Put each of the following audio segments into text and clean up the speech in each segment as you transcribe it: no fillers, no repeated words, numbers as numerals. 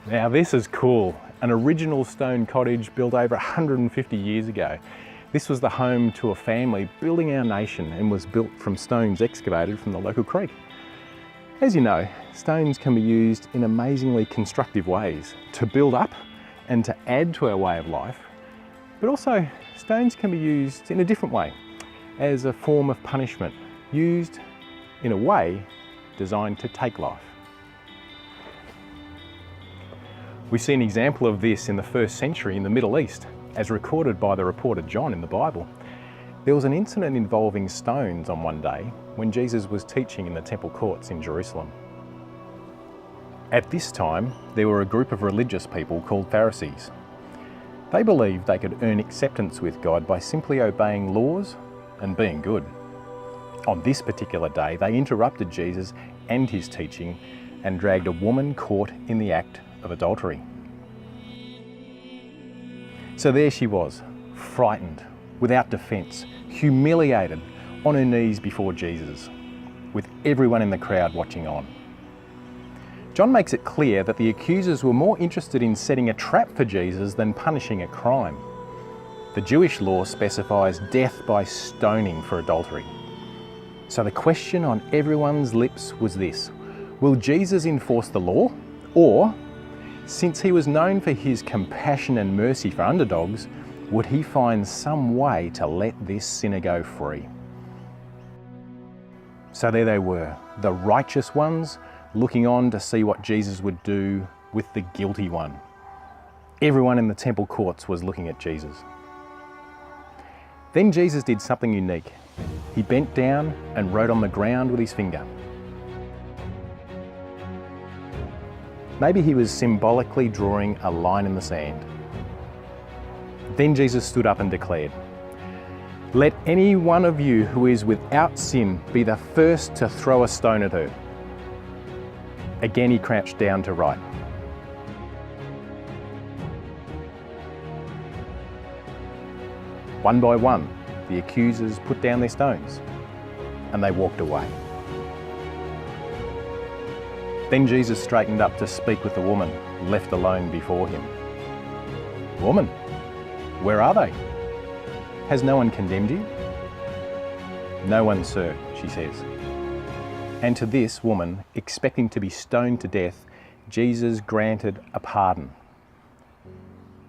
Now this is cool. An original stone cottage built over 150 years ago. This was the home to a family building our nation and was built from stones excavated from the local creek. As you know, stones can be used in amazingly constructive ways to build up and to add to our way of life, but also stones can be used in a different way, as a form of punishment, used in a way designed to take life. We see an example of this in the 1st century in the Middle East, as recorded by the reporter John in the Bible. There was an incident involving stones on one day when Jesus was teaching in the temple courts in Jerusalem. At this time, there were a group of religious people called Pharisees. They believed they could earn acceptance with God by simply obeying laws and being good. On this particular day, they interrupted Jesus and his teaching and dragged a woman caught in the act of adultery. So there she was, frightened, without defence, humiliated, on her knees before Jesus, with everyone in the crowd watching on. John makes it clear that the accusers were more interested in setting a trap for Jesus than punishing a crime. The Jewish law specifies death by stoning for adultery. So the question on everyone's lips was this: will Jesus enforce the law? Or, since he was known for his compassion and mercy for underdogs, would he find some way to let this sinner go free? So there they were, the righteous ones, looking on to see what Jesus would do with the guilty one. Everyone in the temple courts was looking at Jesus. Then Jesus did something unique. He bent down and wrote on the ground with his finger. Maybe he was symbolically drawing a line in the sand. Then Jesus stood up and declared, "Let any one of you who is without sin be the first to throw a stone at her." Again he crouched down to write. One by one, the accusers put down their stones and they walked away. Then Jesus straightened up to speak with the woman left alone before him. "Woman, where are they? Has no one condemned you?" "No one, sir," she says. And to this woman, expecting to be stoned to death, Jesus granted a pardon.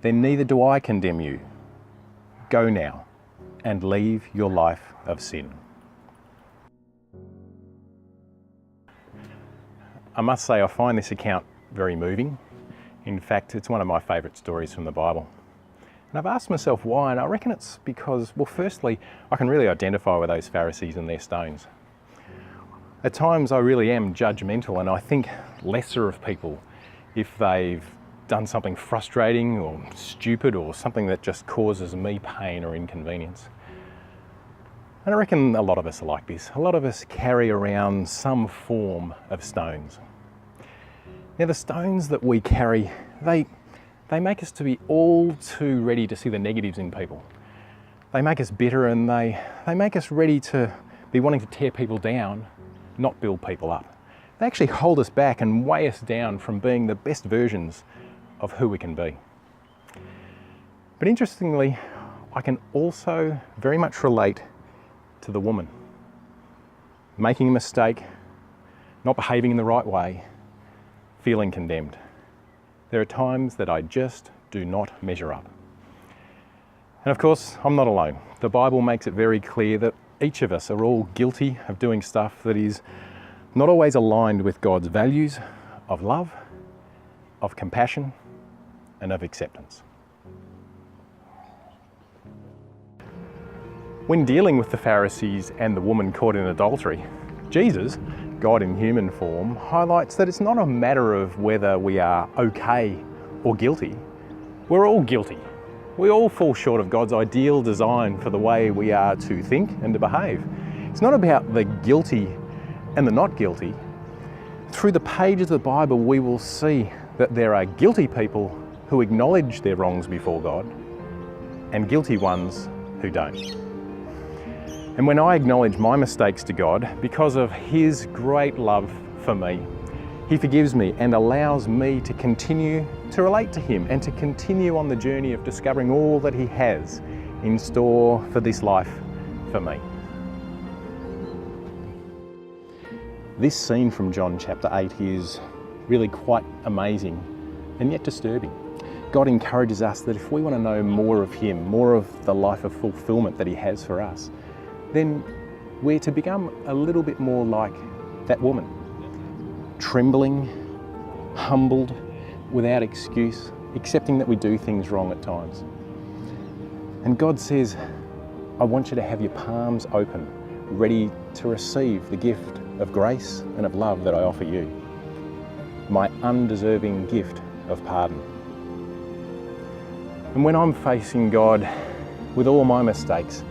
"Then neither do I condemn you. Go now and leave your life of sin." I must say I find this account very moving. In fact, it's one of my favourite stories from the Bible. And I've asked myself why, and I reckon it's because, well, firstly, I can really identify with those Pharisees and their stones. At times I really am judgmental and I think lesser of people if they've done something frustrating or stupid or something that just causes me pain or inconvenience. And I reckon a lot of us are like this. A lot of us carry around some form of stones. Now the stones that we carry, they make us to be all too ready to see the negatives in people. They make us bitter and they make us ready to be wanting to tear people down, not build people up. They actually hold us back and weigh us down from being the best versions of who we can be. But interestingly, I can also very much relate to the woman. Making a mistake, not behaving in the right way, feeling condemned. There are times that I just do not measure up. And of course, I'm not alone. The Bible makes it very clear that each of us are all guilty of doing stuff that is not always aligned with God's values of love, of compassion, and of acceptance. When dealing with the Pharisees and the woman caught in adultery, Jesus, God in human form, highlights that it's not a matter of whether we are okay or guilty. We're all guilty. We all fall short of God's ideal design for the way we are to think and to behave. It's not about the guilty and the not guilty. Through the pages of the Bible, we will see that there are guilty people who acknowledge their wrongs before God and guilty ones who don't. And when I acknowledge my mistakes to God because of His great love for me, He forgives me and allows me to continue to relate to him and to continue on the journey of discovering all that he has in store for this life for me. This scene from John chapter 8 is really quite amazing and yet disturbing. God encourages us that if we want to know more of him, more of the life of fulfillment that he has for us, then we're to become a little bit more like that woman. Trembling, humbled, without excuse, accepting that we do things wrong at times. And God says, I want you to have your palms open, ready to receive the gift of grace and of love that I offer you. My undeserving gift of pardon. And when I'm facing God with all my mistakes,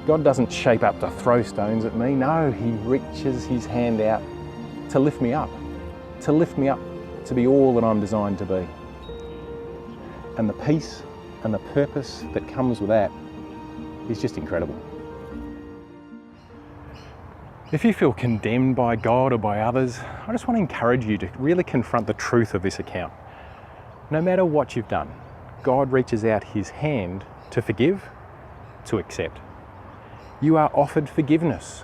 God doesn't shape up to throw stones at me. No, he reaches his hand out to lift me up to be all that I'm designed to be. And the peace and the purpose that comes with that is just incredible. If you feel condemned by God or by others, I just want to encourage you to really confront the truth of this account. No matter what you've done, God reaches out his hand to forgive, to accept. You are offered forgiveness,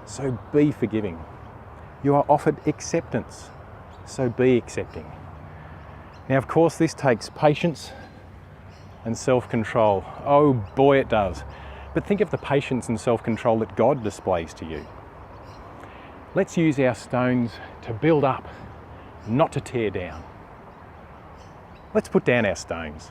so be forgiving. You are offered acceptance, so be accepting. Now, of course, this takes patience and self-control. Oh boy, it does. But think of the patience and self-control that God displays to you. Let's use our stones to build up, not to tear down. Let's put down our stones